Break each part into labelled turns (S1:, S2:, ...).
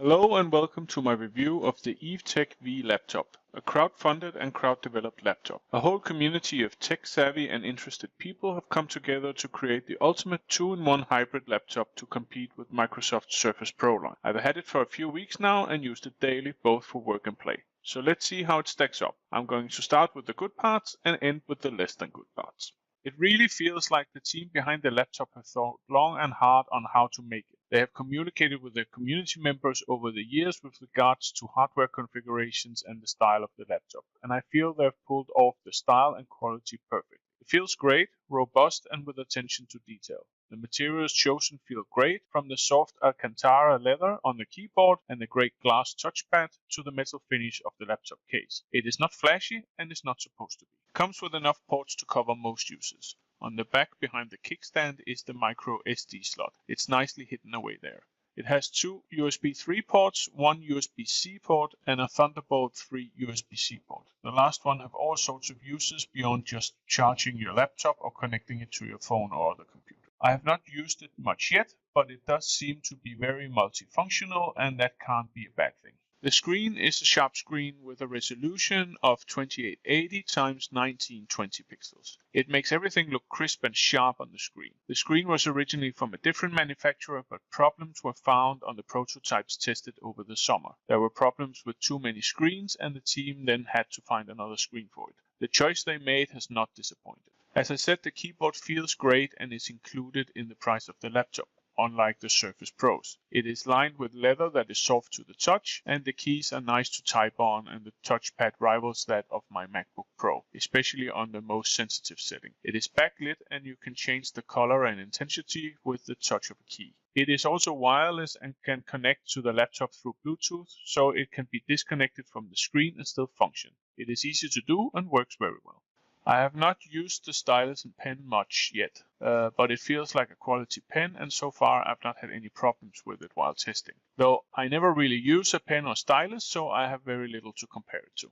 S1: Hello and welcome to my review of the Eve Tech V laptop, a crowd-funded and crowd-developed laptop. A whole community of tech-savvy and interested people have come together to create the ultimate 2-in-1 hybrid laptop to compete with Microsoft's Surface Pro line. I've had it for a few weeks now and used it daily both for work and play. So let's see how it stacks up. I'm going to start with the good parts and end with the less than good parts. It really feels like the team behind the laptop have thought long and hard on how to make it. They have communicated with their community members over the years with regards to hardware configurations and the style of the laptop, and I feel they've pulled off the style and quality perfect. It feels great, robust, and with attention to detail. The materials chosen feel great, from the soft Alcantara leather on the keyboard and the great glass touchpad to the metal finish of the laptop case. It is not flashy and is not supposed to be. It comes with enough ports to cover most uses. On the back behind the kickstand is the micro SD slot. It's nicely hidden away there. It has 2 USB 3 ports, 1 USB-C port, and a Thunderbolt 3 USB-C port. The last one have all sorts of uses beyond just charging your laptop or connecting it to your phone or other computer. I have not used it much yet, but it does seem to be very multifunctional, and that can't be a bad thing. The screen is a sharp screen with a resolution of 2880 x 1920 pixels. It makes everything look crisp and sharp on the screen. The screen was originally from a different manufacturer, but problems were found on the prototypes tested over the summer. There were problems with too many screens, and the team then had to find another screen for it. The choice they made has not disappointed. As I said, the keyboard feels great and is included in the price of the laptop. Unlike the Surface Pros. It is lined with leather that is soft to the touch, and the keys are nice to type on, and the touchpad rivals that of my MacBook Pro, especially on the most sensitive setting. It is backlit, and you can change the color and intensity with the touch of a key. It is also wireless and can connect to the laptop through Bluetooth, so it can be disconnected from the screen and still function. It is easy to do and works very well. I have not used the stylus and pen much yet, but it feels like a quality pen, and so far I've not had any problems with it while testing. Though I never really use a pen or stylus, so I have very little to compare it to.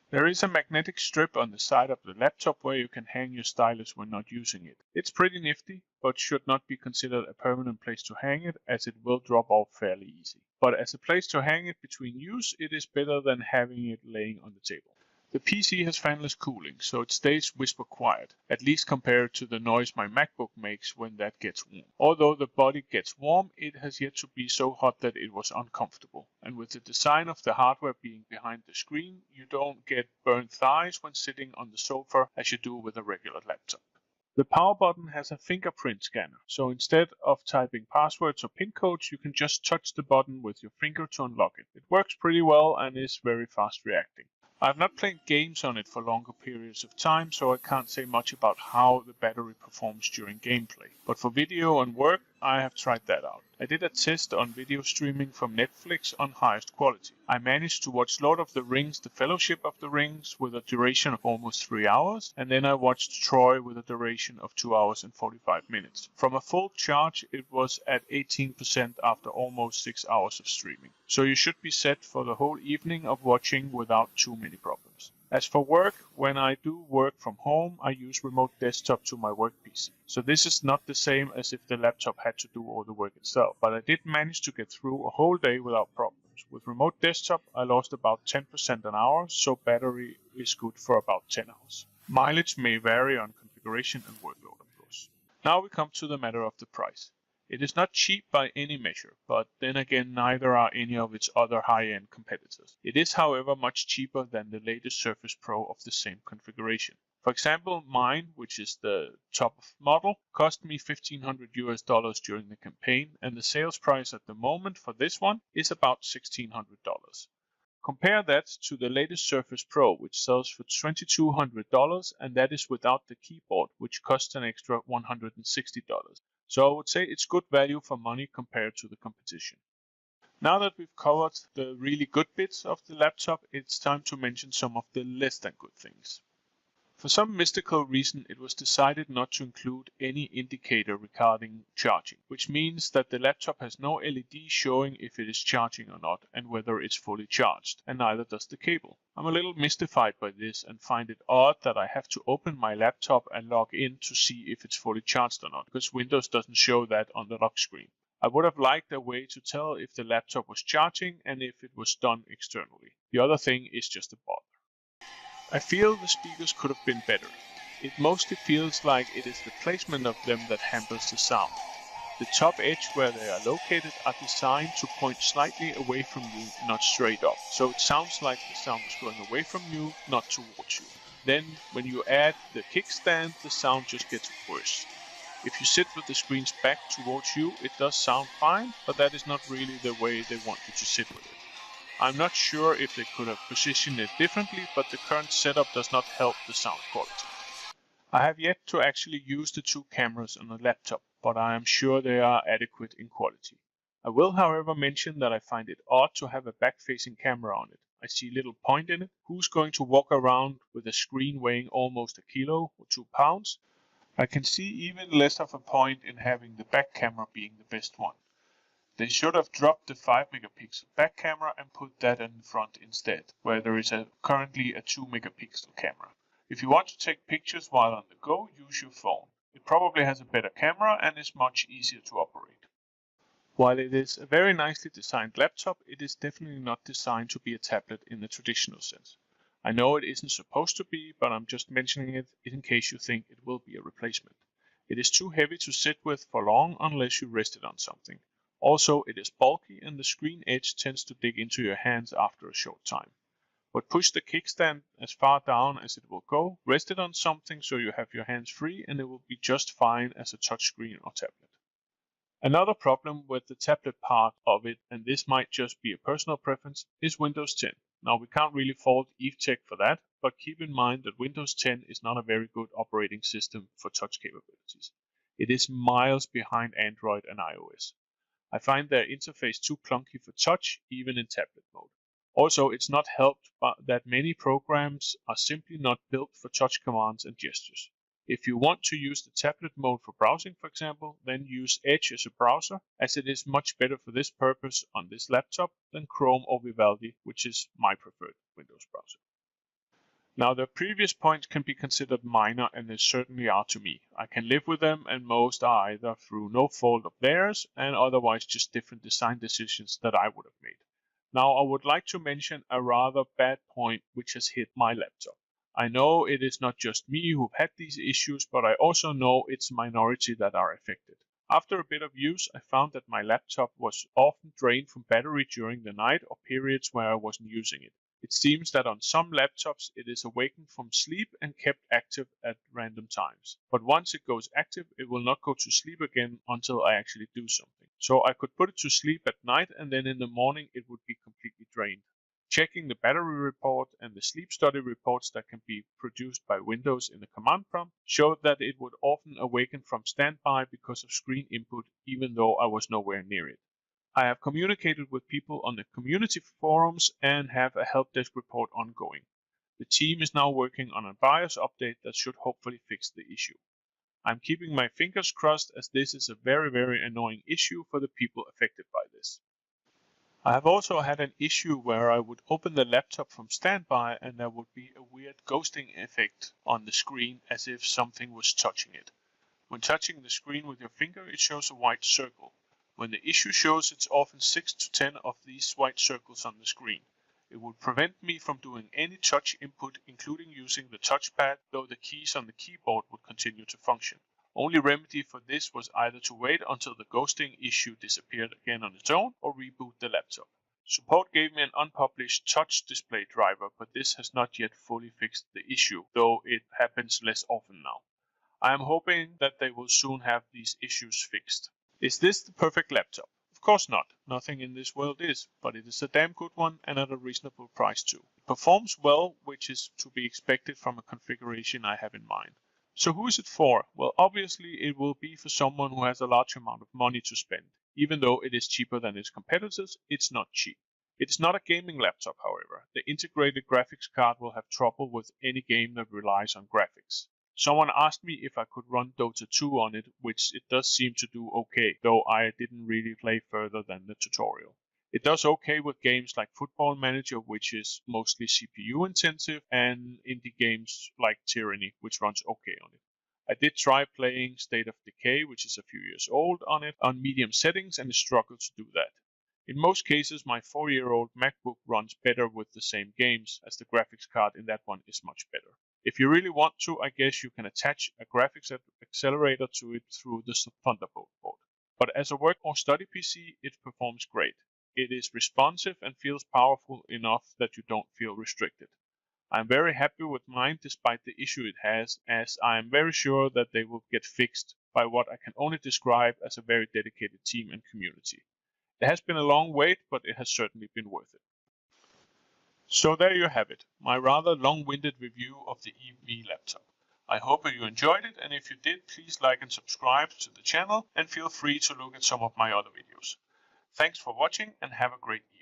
S1: There is a magnetic strip on the side of the laptop where you can hang your stylus when not using it. It's pretty nifty, but should not be considered a permanent place to hang it, as it will drop off fairly easy. But as a place to hang it between use, it is better than having it laying on the table. The PC has fanless cooling, so it stays whisper quiet, at least compared to the noise my MacBook makes when that gets warm. Although the body gets warm, it has yet to be so hot that it was uncomfortable. And with the design of the hardware being behind the screen, you don't get burnt thighs when sitting on the sofa as you do with a regular laptop. The power button has a fingerprint scanner, so instead of typing passwords or PIN codes, you can just touch the button with your finger to unlock it. It works pretty well and is very fast reacting. I've not played games on it for longer periods of time, so I can't say much about how the battery performs during gameplay. But for video and work, I have tried that out. I did a test on video streaming from Netflix on highest quality. I managed to watch Lord of the Rings: The Fellowship of the Rings with a duration of almost 3 hours, and then I watched Troy with a duration of 2 hours and 45 minutes. From a full charge, it was at 18% after almost 6 hours of streaming. So you should be set for the whole evening of watching without too many problems. As for work, when I do work from home, I use remote desktop to my work PC. So this is not the same as if the laptop had to do all the work itself, but I did manage to get through a whole day without problems. With remote desktop, I lost about 10% an hour, so battery is good for about 10 hours. Mileage may vary on configuration and workload, of course. Now we come to the matter of the price. It is not cheap by any measure, but then again neither are any of its other high-end competitors. It is, however, much cheaper than the latest Surface Pro of the same configuration. For example, mine, which is the top model, cost me $1,500 during the campaign, and the sales price at the moment for this one is about $1,600. Compare that to the latest Surface Pro, which sells for $2,200, and that is without the keyboard, which costs an extra $160. So I would say it's good value for money compared to the competition. Now that we've covered the really good bits of the laptop, it's time to mention some of the less than good things. For some mystical reason, it was decided not to include any indicator regarding charging, which means that the laptop has no LED showing if it is charging or not and whether it's fully charged, and neither does the cable. I'm a little mystified by this and find it odd that I have to open my laptop and log in to see if it's fully charged or not, because Windows doesn't show that on the lock screen. I would have liked a way to tell if the laptop was charging and if it was done externally. The other thing is just a bother. I feel the speakers could have been better. It mostly feels like it is the placement of them that hampers the sound. The top edge where they are located are designed to point slightly away from you, not straight up. So it sounds like the sound is going away from you, not towards you. Then, when you add the kickstand, the sound just gets worse. If you sit with the screens back towards you, it does sound fine, but that is not really the way they want you to sit with it. I'm not sure if they could have positioned it differently, but the current setup does not help the sound quality. I have yet to actually use the two cameras on the laptop, but I am sure they are adequate in quality. I will, however, mention that I find it odd to have a back-facing camera on it. I see little point in it. Who's going to walk around with a screen weighing almost a kilo or 2 pounds? I can see even less of a point in having the back camera being the best one. They should have dropped the 5 megapixel back camera and put that in front instead, where there is currently a 2 megapixel camera. If you want to take pictures while on the go, use your phone. It probably has a better camera and is much easier to operate. While it is a very nicely designed laptop, it is definitely not designed to be a tablet in the traditional sense. I know it isn't supposed to be, but I'm just mentioning it in case you think it will be a replacement. It is too heavy to sit with for long unless you rest it on something. Also, it is bulky and the screen edge tends to dig into your hands after a short time. But push the kickstand as far down as it will go, rest it on something so you have your hands free, and it will be just fine as a touchscreen or tablet. Another problem with the tablet part of it, and this might just be a personal preference, is Windows 10. Now, we can't really fault EveTech for that, but keep in mind that Windows 10 is not a very good operating system for touch capabilities. It is miles behind Android and iOS. I find their interface too clunky for touch, even in tablet mode. Also, it's not helped by that many programs are simply not built for touch commands and gestures. If you want to use the tablet mode for browsing, for example, then use Edge as a browser, as it is much better for this purpose on this laptop than Chrome or Vivaldi, which is my preferred Windows browser. Now, the previous points can be considered minor, and they certainly are to me. I can live with them, and most are either through no fault of theirs and otherwise just different design decisions that I would have made. Now, I would like to mention a rather bad point which has hit my laptop. I know it is not just me who've had these issues, but I also know it's a minority that are affected. After a bit of use, I found that my laptop was often drained from battery during the night or periods where I wasn't using it. It seems that on some laptops it is awakened from sleep and kept active at random times. But once it goes active, it will not go to sleep again until I actually do something. So I could put it to sleep at night and then in the morning it would be completely drained. Checking the battery report and the sleep study reports that can be produced by Windows in the command prompt showed that it would often awaken from standby because of screen input even though I was nowhere near it. I have communicated with people on the community forums and have a help desk report ongoing. The team is now working on a BIOS update that should hopefully fix the issue. I'm keeping my fingers crossed as this is a very annoying issue for the people affected by this. I have also had an issue where I would open the laptop from standby and there would be a weird ghosting effect on the screen as if something was touching it. When touching the screen with your finger, it shows a white circle. When the issue shows, it's often 6 to 10 of these white circles on the screen. It would prevent me from doing any touch input, including using the touchpad, though the keys on the keyboard would continue to function. Only remedy for this was either to wait until the ghosting issue disappeared again on its own or reboot the laptop. Support gave me an unpublished touch display driver, but this has not yet fully fixed the issue, though it happens less often now. I am hoping that they will soon have these issues fixed. Is this the perfect laptop? Of course not. Nothing in this world is, but it is a damn good one and at a reasonable price too. It performs well, which is to be expected from a configuration I have in mind. So who is it for? Well, obviously it will be for someone who has a large amount of money to spend. Even though it is cheaper than its competitors, it's not cheap. It is not a gaming laptop, however. The integrated graphics card will have trouble with any game that relies on graphics. Someone asked me if I could run Dota 2 on it, which it does seem to do okay, though I didn't really play further than the tutorial. It does okay with games like Football Manager, which is mostly CPU intensive, and indie games like Tyranny, which runs okay on it. I did try playing State of Decay, which is a few years old, on it on medium settings and struggled to do that. In most cases, my 4-year-old MacBook runs better with the same games, as the graphics card in that one is much better. If you really want to, I guess you can attach a graphics accelerator to it through the Thunderbolt port. But as a work or study PC, it performs great. It is responsive and feels powerful enough that you don't feel restricted. I am very happy with mine despite the issue it has, as I am very sure that they will get fixed by what I can only describe as a very dedicated team and community. It has been a long wait, but it has certainly been worth it. So there you have it, my rather long-winded review of the EV laptop. I hope you enjoyed it, and if you did, please like and subscribe to the channel, and feel free to look at some of my other videos. Thanks for watching, and have a great evening.